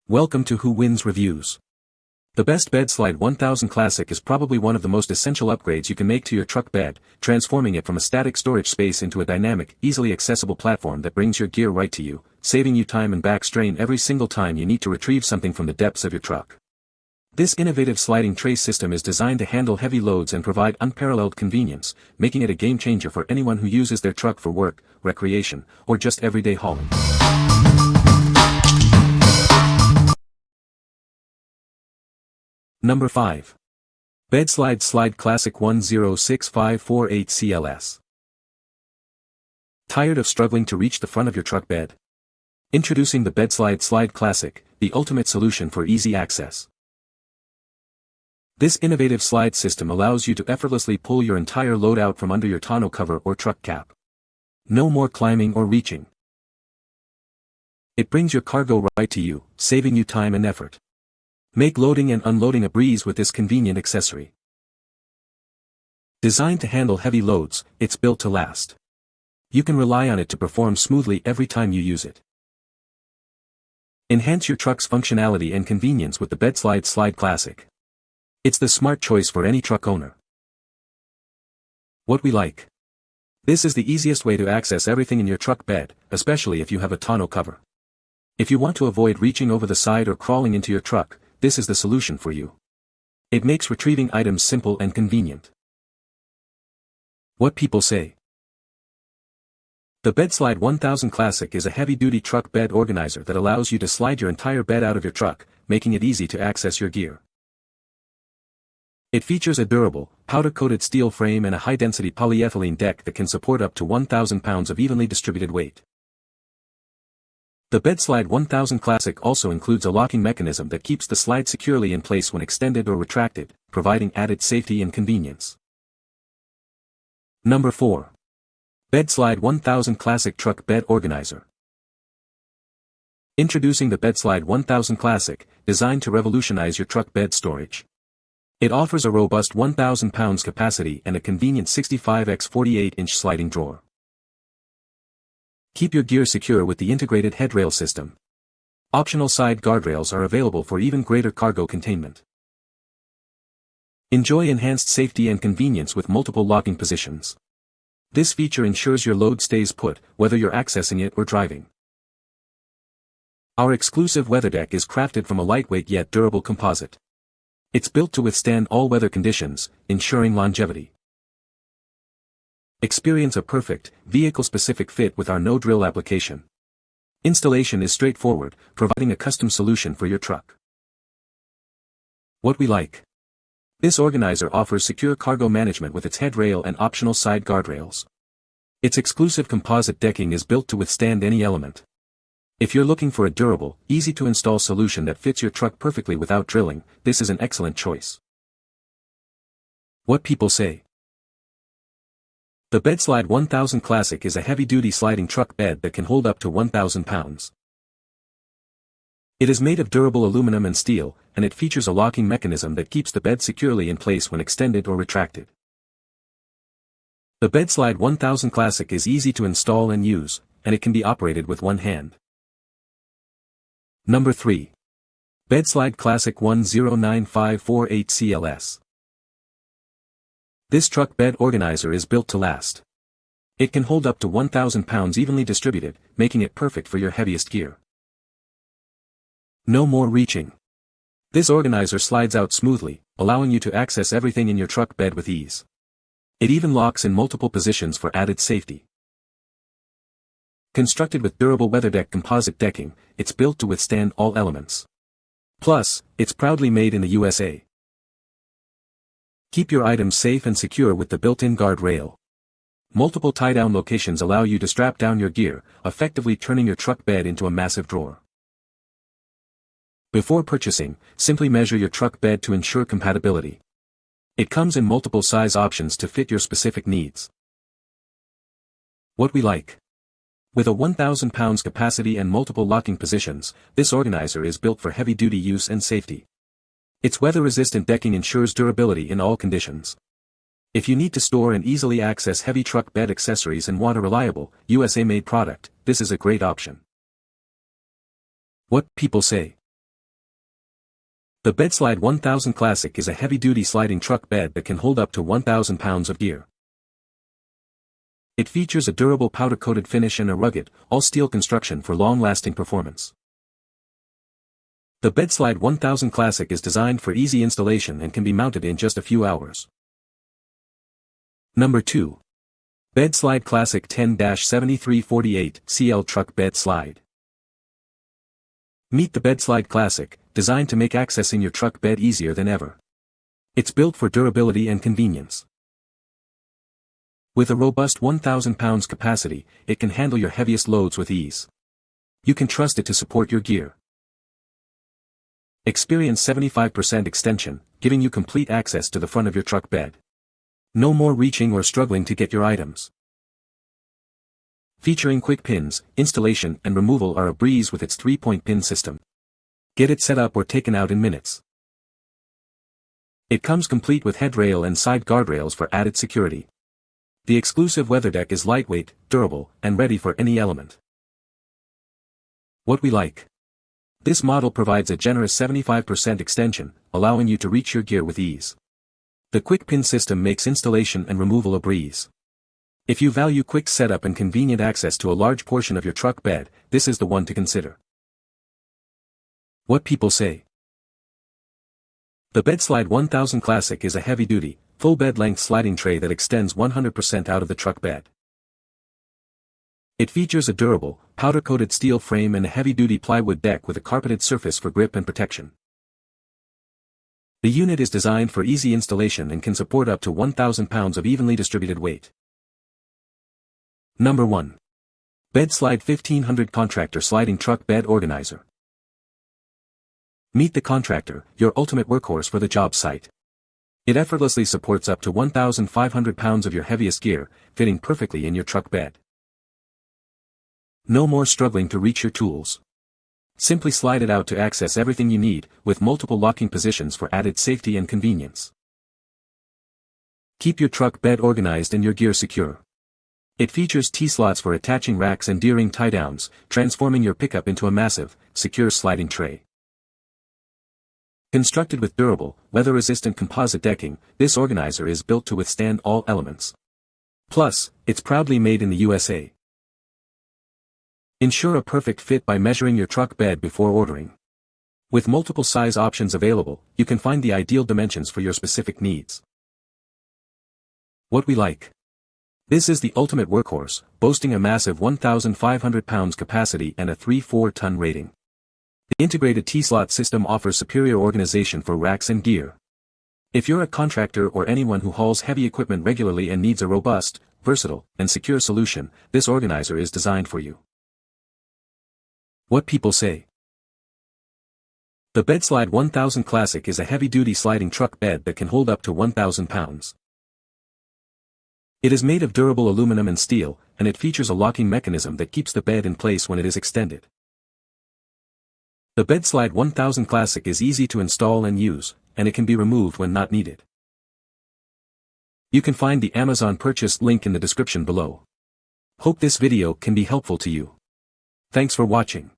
Welcome to Who Wins Reviews. The best BEDSLIDE 1000 Classic is probably one of the most essential upgrades you can make to your truck bed, transforming it from a static storage space into a dynamic, easily accessible platform that brings your gear right to you, saving you time and back strain every single time you need to retrieve something from the depths of your truck. This innovative sliding tray system is designed to handle heavy loads and provide unparalleled convenience, making it a game changer for anyone who uses their truck for work, recreation, or just everyday hauling. Number 5. BEDSLIDE Classic 106548 CLS. Tired of struggling to reach the front of your truck bed? Introducing the BEDSLIDE Classic, the ultimate solution for easy access. This innovative slide system allows you to effortlessly pull your entire load out from under your tonneau cover or truck cap. No more climbing or reaching. It brings your cargo right to you, saving you time and effort. Make loading and unloading a breeze with this convenient accessory. Designed to handle heavy loads, it's built to last. You can rely on it to perform smoothly every time you use it. Enhance your truck's functionality and convenience with the BEDSLIDE Classic. It's the smart choice for any truck owner. What we like. This is the easiest way to access everything in your truck bed, especially if you have a tonneau cover. If you want to avoid reaching over the side or crawling into your truck, this is the solution for you. It makes retrieving items simple and convenient. What people say. The BEDSLIDE 1000 Classic is a heavy-duty truck bed organizer that allows you to slide your entire bed out of your truck, making it easy to access your gear. It features a durable, powder-coated steel frame and a high-density polyethylene deck that can support up to 1,000 pounds of evenly distributed weight. The BEDSLIDE 1000 Classic also includes a locking mechanism that keeps the slide securely in place when extended or retracted, providing added safety and convenience. Number 4. BEDSLIDE 1000 Classic Truck Bed Organizer. Introducing the BEDSLIDE 1000 Classic, designed to revolutionize your truck bed storage. It offers a robust 1,000 pounds capacity and a convenient 65x 48-inch sliding drawer. Keep your gear secure with the integrated headrail system. Optional side guardrails are available for even greater cargo containment. Enjoy enhanced safety and convenience with multiple locking positions. This feature ensures your load stays put, whether you're accessing it or driving. Our exclusive weather deck is crafted from a lightweight yet durable composite. It's built to withstand all weather conditions, ensuring longevity. Experience a perfect, vehicle-specific fit with our no-drill application. Installation is straightforward, providing a custom solution for your truck. What we like. This organizer offers secure cargo management with its headrail and optional side guardrails. Its exclusive composite decking is built to withstand any element. If you're looking for a durable, easy-to-install solution that fits your truck perfectly without drilling, this is an excellent choice. What people say. The BEDSLIDE 1000 Classic is a heavy-duty sliding truck bed that can hold up to 1,000 pounds. It is made of durable aluminum and steel, and it features a locking mechanism that keeps the bed securely in place when extended or retracted. The BEDSLIDE 1000 Classic is easy to install and use, and it can be operated with one hand. Number 3. BEDSLIDE Classic 109548 CLS. This truck bed organizer is built to last. It can hold up to 1,000 pounds evenly distributed, making it perfect for your heaviest gear. No more reaching. This organizer slides out smoothly, allowing you to access everything in your truck bed with ease. It even locks in multiple positions for added safety. Constructed with durable WeatherDeck composite decking, it's built to withstand all elements. Plus, it's proudly made in the USA. Keep your items safe and secure with the built-in guard rail. Multiple tie-down locations allow you to strap down your gear, effectively turning your truck bed into a massive drawer. Before purchasing, simply measure your truck bed to ensure compatibility. It comes in multiple size options to fit your specific needs. What we like. With a 1,000 pounds capacity and multiple locking positions, this organizer is built for heavy-duty use and safety. Its weather-resistant decking ensures durability in all conditions. If you need to store and easily access heavy truck bed accessories and want a reliable, USA-made product, this is a great option. What people say. The BEDSLIDE 1000 Classic is a heavy-duty sliding truck bed that can hold up to 1,000 pounds of gear. It features a durable powder-coated finish and a rugged, all-steel construction for long-lasting performance. The BEDSLIDE 1000 Classic is designed for easy installation and can be mounted in just a few hours. Number 2. BEDSLIDE Classic 10-7348 CL Truck Bed Slide. Meet the BEDSLIDE Classic, designed to make accessing your truck bed easier than ever. It's built for durability and convenience. With a robust 1,000 pounds capacity, it can handle your heaviest loads with ease. You can trust it to support your gear. Experience 75% extension, giving you complete access to the front of your truck bed. No more reaching or struggling to get your items. Featuring quick pins, installation and removal are a breeze with its 3-point pin system. Get it set up or taken out in minutes. It comes complete with headrail and side guardrails for added security. The exclusive weather deck is lightweight, durable, and ready for any element. What we like. This model provides a generous 75% extension, allowing you to reach your gear with ease. The quick pin system makes installation and removal a breeze. If you value quick setup and convenient access to a large portion of your truck bed, this is the one to consider. What people say. The BEDSLIDE 1000 Classic is a heavy-duty, full bed-length sliding tray that extends 100% out of the truck bed. It features a durable, powder-coated steel frame and a heavy-duty plywood deck with a carpeted surface for grip and protection. The unit is designed for easy installation and can support up to 1,000 pounds of evenly distributed weight. Number 1. BEDSLIDE 1500 Contractor Sliding Truck Bed Organizer. Meet the Contractor, your ultimate workhorse for the job site. It effortlessly supports up to 1,500 pounds of your heaviest gear, fitting perfectly in your truck bed. No more struggling to reach your tools. Simply slide it out to access everything you need, with multiple locking positions for added safety and convenience. Keep your truck bed organized and your gear secure. It features T-slots for attaching racks and D-ring tie-downs, transforming your pickup into a massive, secure sliding tray. Constructed with durable, weather-resistant composite decking, this organizer is built to withstand all elements. Plus, it's proudly made in the USA. Ensure a perfect fit by measuring your truck bed before ordering. With multiple size options available, you can find the ideal dimensions for your specific needs. What we like. This is the ultimate workhorse, boasting a massive 1,500 pounds capacity and a 3/4-ton rating. The integrated T-slot system offers superior organization for racks and gear. If you're a contractor or anyone who hauls heavy equipment regularly and needs a robust, versatile, and secure solution, this organizer is designed for you. What people say. The BEDSLIDE 1000 Classic is a heavy-duty sliding truck bed that can hold up to 1,000 pounds. It is made of durable aluminum and steel, and it features a locking mechanism that keeps the bed in place when it is extended. The BEDSLIDE 1000 Classic is easy to install and use, and it can be removed when not needed. You can find the Amazon purchase link in the description below. Hope this video can be helpful to you. Thanks for watching.